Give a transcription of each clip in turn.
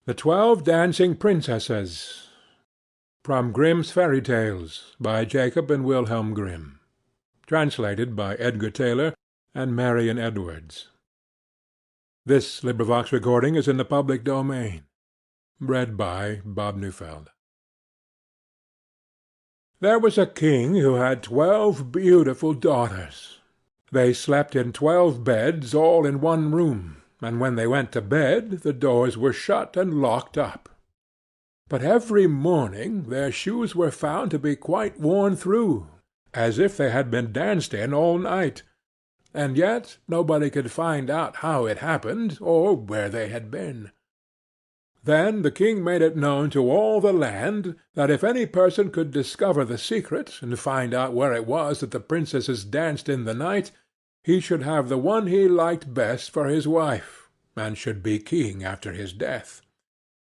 The 12 Dancing Princesses. From Grimm's Fairy Tales, by Jacob and Wilhelm Grimm. Translated by Edgar Taylor and Marion Edwards. This recording is in the public domain. Read by Bob Neufeld. There was a king who had 12 beautiful daughters. They slept in 12 beds, all in one room, and when they went to bed the doors were shut and locked up. But every morning their shoes were found to be quite worn through, as if they had been danced in all night, and yet nobody could find out how it happened, or where they had been. Then the king made it known to all the land that if any person could discover the secret, and find out where it was that the princesses danced in the night, he should have the one he liked best for his wife, and should be king after his death.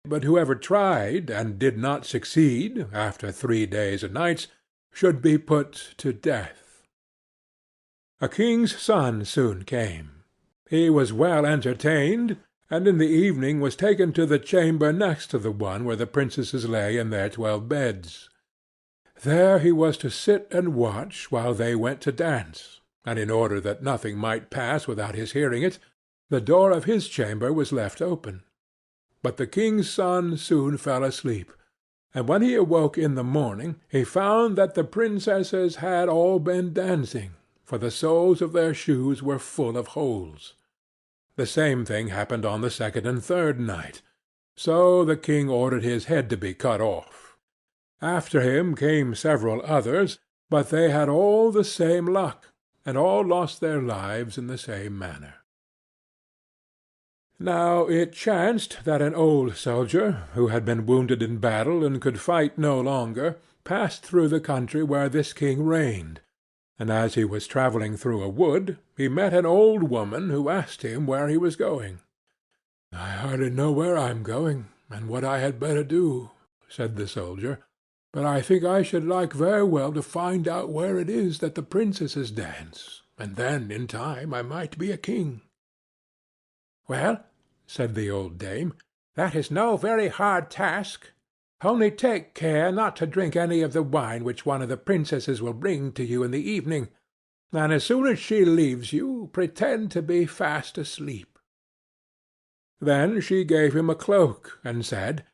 But whoever tried, and did not succeed, after 3 days and nights, should be put to death. A king's son soon came. He was well entertained, and in the evening was taken to the chamber next to the one where the princesses lay in their 12 beds. There he was to sit and watch while they went to dance, and in order that nothing might pass without his hearing it, the door of his chamber was left open. But the king's son soon fell asleep, and when he awoke in the morning he found that the princesses had all been dancing, for the soles of their shoes were full of holes. The same thing happened on the 2nd and 3rd night, so the king ordered his head to be cut off. After him came several others, but they had all the same luck, and all lost their lives in the same manner. Now it chanced that an old soldier, who had been wounded in battle and could fight no longer, passed through the country where this king reigned, and as he was travelling through a wood, he met an old woman who asked him where he was going. "I hardly know where I am going, and what I had better do," said the soldier, "but I think I should like very well to find out where it is that the princesses dance, and then in time I might be a king." "Well," said the old dame, "that is no very hard task. Only take care not to drink any of the wine which one of the princesses will bring to you in the evening, and as soon as she leaves you, pretend to be fast asleep." Then she gave him a cloak, and said,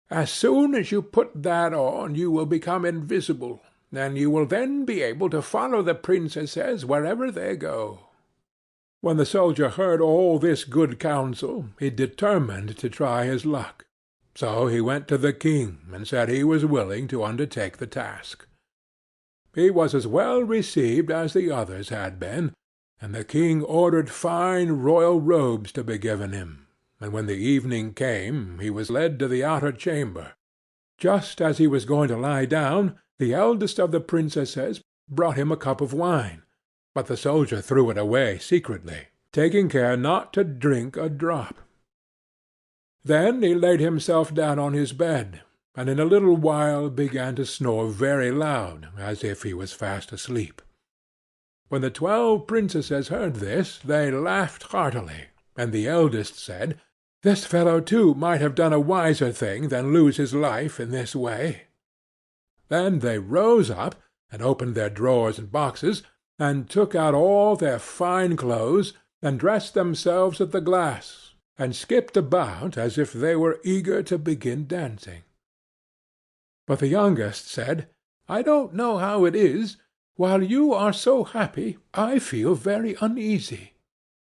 "As soon as you put that on you will become invisible, and you will then be able to follow the princesses wherever they go." When the soldier heard all this good counsel, he determined to try his luck. So he went to the king, and said he was willing to undertake the task. He was as well received as the others had been, and the king ordered fine royal robes to be given him, and when the evening came he was led to the outer chamber. Just as he was going to lie down, the eldest of the princesses brought him a cup of wine, but the soldier threw it away secretly, taking care not to drink a drop. Then he laid himself down on his bed, and in a little while began to snore very loud, as if he was fast asleep. When the 12 princesses heard this, they laughed heartily, and the eldest said, "This fellow too might have done a wiser thing than lose his life in this way." Then they rose up, and opened their drawers and boxes, and took out all their fine clothes, and dressed themselves at the glass, and skipped about as if they were eager to begin dancing. But the youngest said, "I don't know how it is, while you are so happy, I feel very uneasy.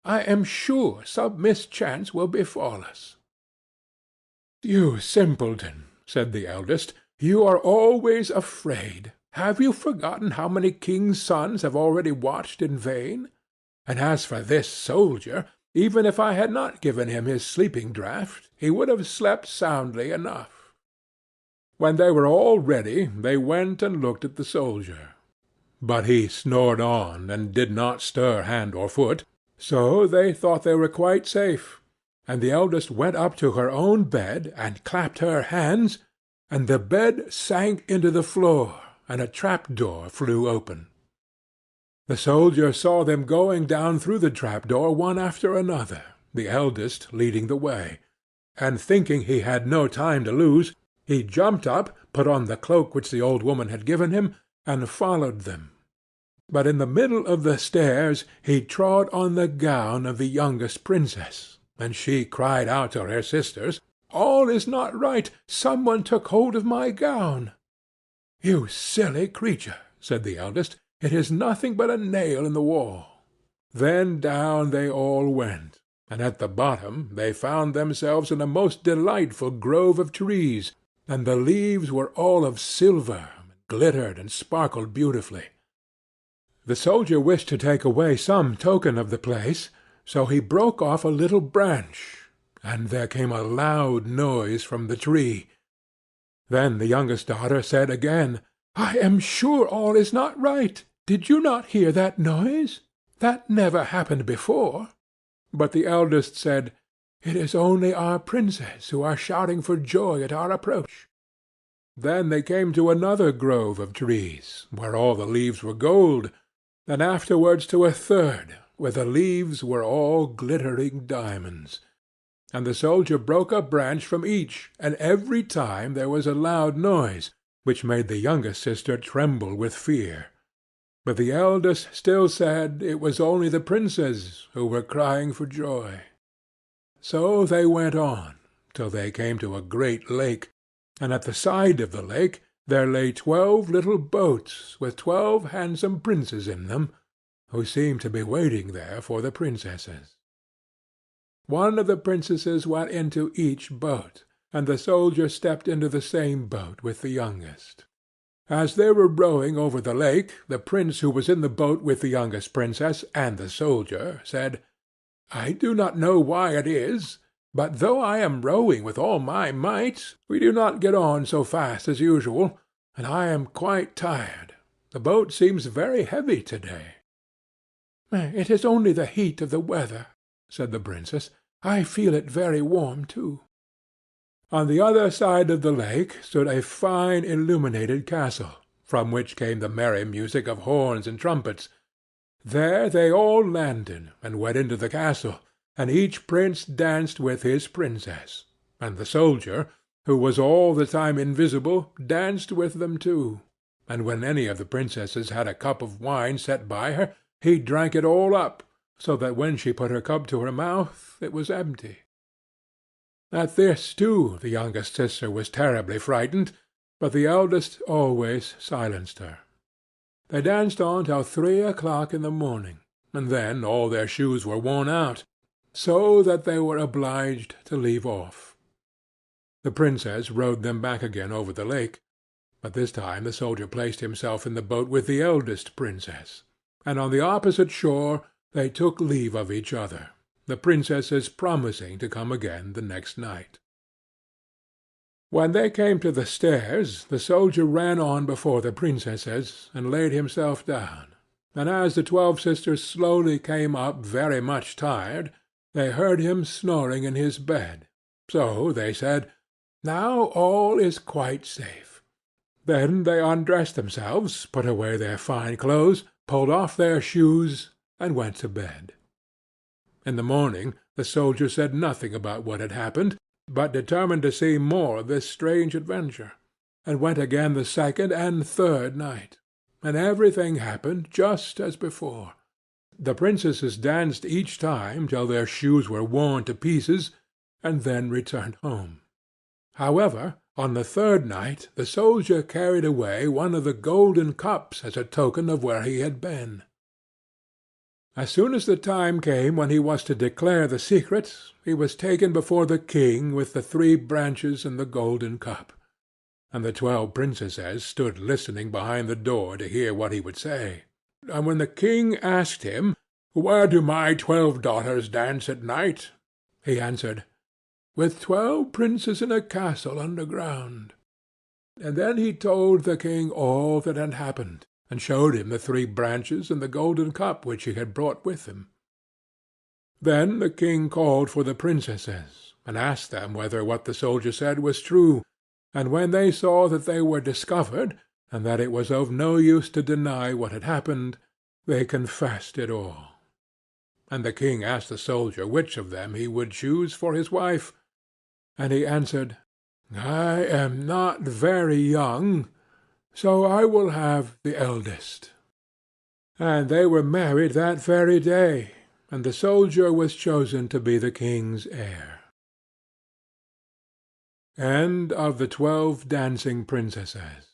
I am sure some mischance will befall us." "You simpleton," said the eldest, "you are always afraid. Have you forgotten how many kings' sons have already watched in vain? And as for this soldier, even if I had not given him his sleeping draught, he would have slept soundly enough." When they were all ready, they went and looked at the soldier. But he snored on, and did not stir hand or foot, so they thought they were quite safe, and the eldest went up to her own bed, and clapped her hands, and the bed sank into the floor, and a trap-door flew open. The soldier saw them going down through the trap-door one after another, the eldest leading the way, and thinking he had no time to lose, he jumped up, put on the cloak which the old woman had given him, and followed them. But in the middle of the stairs he trod on the gown of the youngest princess, and she cried out to her sisters, "All is not right! Some one took hold of my gown." "You silly creature," said the eldest, "it is nothing but a nail in the wall." Then down they all went, and at the bottom they found themselves in a most delightful grove of trees, and the leaves were all of silver, and glittered and sparkled beautifully. The soldier wished to take away some token of the place, so he broke off a little branch, and there came a loud noise from the tree. Then the youngest daughter said again, "I am sure all is not right. Did you not hear that noise? That never happened before." But the eldest said, "It is only our princess who are shouting for joy at our approach." Then they came to another grove of trees, where all the leaves were gold, and afterwards to a third, where the leaves were all glittering diamonds. And the soldier broke a branch from each, and every time there was a loud noise, which made the youngest sister tremble with fear. But the eldest still said it was only the princes who were crying for joy. So they went on, till they came to a great lake, and at the side of the lake there lay 12 little boats with 12 handsome princes in them, who seemed to be waiting there for the princesses. One of the princesses went into each boat, and the soldier stepped into the same boat with the youngest. As they were rowing over the lake, the prince who was in the boat with the youngest princess and the soldier said, "I do not know why it is, but though I am rowing with all my might, we do not get on so fast as usual, and I am quite tired. The boat seems very heavy to-day." "It is only the heat of the weather," said the princess. "I feel it very warm too." On the other side of the lake stood a fine illuminated castle, from which came the merry music of horns and trumpets. There they all landed, and went into the castle, and each prince danced with his princess, and the soldier, who was all the time invisible, danced with them too, and when any of the princesses had a cup of wine set by her, he drank it all up, so that when she put her cup to her mouth it was empty. At this, too, the youngest sister was terribly frightened, but the eldest always silenced her. They danced on till 3 o'clock in the morning, and then all their shoes were worn out, so that they were obliged to leave off. The princess rowed them back again over the lake, but this time the soldier placed himself in the boat with the eldest princess, and on the opposite shore they took leave of each other, the princesses promising to come again the next night. When they came to the stairs, the soldier ran on before the princesses, and laid himself down, and as the 12 sisters slowly came up very much tired, they heard him snoring in his bed. So they said, "Now all is quite safe." Then they undressed themselves, put away their fine clothes, pulled off their shoes, and went to bed. In the morning the soldier said nothing about what had happened, but determined to see more of this strange adventure, and went again the second and third night, and everything happened just as before. The princesses danced each time till their shoes were worn to pieces, and then returned home. However, on the third night the soldier carried away one of the golden cups as a token of where he had been. As soon as the time came when he was to declare the secret, he was taken before the king with the 3 branches and the golden cup, and the 12 princesses stood listening behind the door to hear what he would say. And when the king asked him, "Where do my 12 daughters dance at night?" he answered, "With 12 princes in a castle underground." And then he told the king all that had happened, and showed him the 3 branches and the golden cup which he had brought with him. Then the king called for the princesses, and asked them whether what the soldier said was true, and when they saw that they were discovered, and that it was of no use to deny what had happened, they confessed it all. And the king asked the soldier which of them he would choose for his wife, and he answered, "I am not very young, so I will have the eldest." And they were married that very day, and the soldier was chosen to be the king's heir. End of the 12 Dancing Princesses.